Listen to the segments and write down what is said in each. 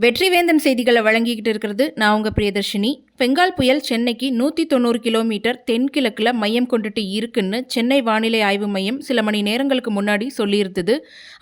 வெற்றிவேந்தன் செய்திகளை வழங்கிக்கிட்டு இருக்கிறது நான் உங்கள் பிரியதர்ஷினி. பெங்கால் புயல் சென்னைக்கு 190 கிலோமீட்டர் தென்கிழக்கில் மையம் கொண்டுட்டு இருக்குன்னு சென்னை வானிலை ஆய்வு மையம் சில மணி நேரங்களுக்கு முன்னாடி சொல்லியிருந்தது.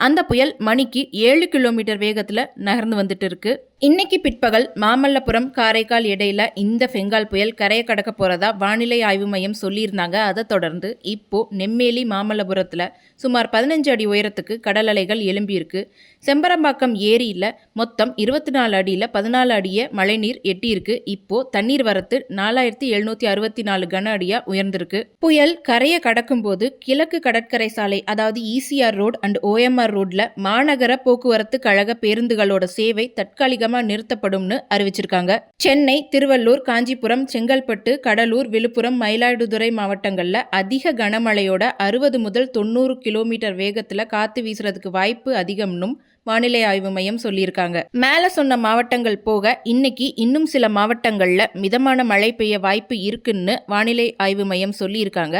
அந்த புயல் மணிக்கு 7 கிலோமீட்டர் வேகத்தில் நகர்ந்து வந்துட்டு இருக்கு. இன்னைக்கு பிற்பகல் மாமல்லபுரம் காரைக்கால் இடையில இந்த பெங்கால் புயல் கரையை கடக்க போறதா வானிலை ஆய்வு மையம் சொல்லியிருந்தாங்க. அதை தொடர்ந்து இப்போ நெம்மேலி மாமல்லபுரத்தில் சுமார் 15 அடி உயரத்துக்கு கடல் அலைகள் எழும்பியிருக்கு. செம்பரம்பாக்கம் ஏரியில் மொத்தம் 24 அடியில் 14 அடியை மழைநீர் எட்டியிருக்கு. இப்போ தண்ணீர் வரத்து 4764 கன அடியா உயர்ந்திருக்கு. புயல் கரையை கடக்கும் போது கிழக்கு கடற்கரை சாலை, அதாவது ECR ரோடு அண்ட் OMR ரோட்ல மாநகர போக்குவரத்து கழக பேருந்துகளோட சேவை தற்காலிகமாக நிறுத்தப்படும்னு அறிவிச்சிருக்காங்க. சென்னை, திருவள்ளூர், காஞ்சிபுரம், செங்கல்பட்டு, கடலூர், விழுப்புரம், மயிலாடுதுறை மாவட்டங்கள்ல அதிக கனமழையோட 60 முதல் 90 கிலோமீட்டர் வேகத்துல காத்து வீசுறதுக்கு வாய்ப்பு அதிகம்னும் வானிலை ஆய்வு மையம் சொல்லியிருக்காங்க. மேல சொன்ன மாவட்டங்கள் போக இன்னைக்கு இன்னும் சில மாவட்டங்கள்ல மிதமான மழை பெய்ய வாய்ப்பு இருக்குன்னு வானிலை ஆய்வு மையம் சொல்லியிருக்காங்க.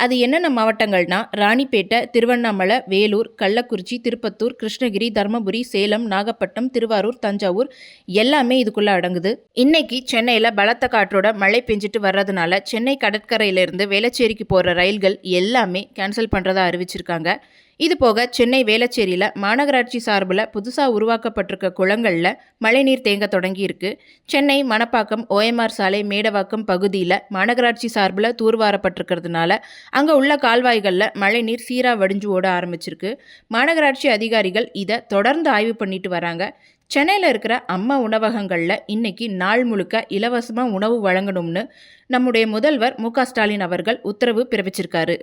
அது என்னென்ன மாவட்டங்கள்னா ராணிப்பேட்டை, திருவண்ணாமலை, வேலூர், கள்ளக்குறிச்சி, திருப்பத்தூர், கிருஷ்ணகிரி, தர்மபுரி, சேலம், நாகப்பட்டினம், திருவாரூர், தஞ்சாவூர் எல்லாமே இதுக்குள்ள அடங்குது. இன்னைக்கு சென்னையில பலத்த காற்றோட மழை பெஞ்சிட்டு வர்றதுனால சென்னை கடற்கரையிலிருந்து வேளச்சேரிக்கு போற ரயில்கள் எல்லாமே கேன்சல் பண்றதா அறிவிச்சிருக்காங்க. இது போக சென்னை வேளச்சேரியில் மாநகராட்சி சார்பில் புதுசாக உருவாக்கப்பட்டிருக்க குளங்களில் மழைநீர் தேங்க தொடங்கி இருக்கு. சென்னை மணப்பாக்கம், OMR சாலை, மேடவாக்கம் பகுதியில் மாநகராட்சி சார்பில் தூர்வாரப்பட்டிருக்கிறதுனால அங்கே உள்ள கால்வாய்களில் மழைநீர் சீராக வடிஞ்சு ஓட ஆரம்பிச்சிருக்கு. மாநகராட்சி அதிகாரிகள் இதை தொடர்ந்து ஆய்வு பண்ணிட்டு வராங்க. சென்னையில் இருக்கிற அம்மா உணவகங்களில் இன்னைக்கு நாள் முழுக்க இலவசமாக உணவு வழங்கணும்னு நம்முடைய முதல்வர் MK ஸ்டாலின் அவர்கள் உத்தரவு பிறப்பிச்சிருக்காரு.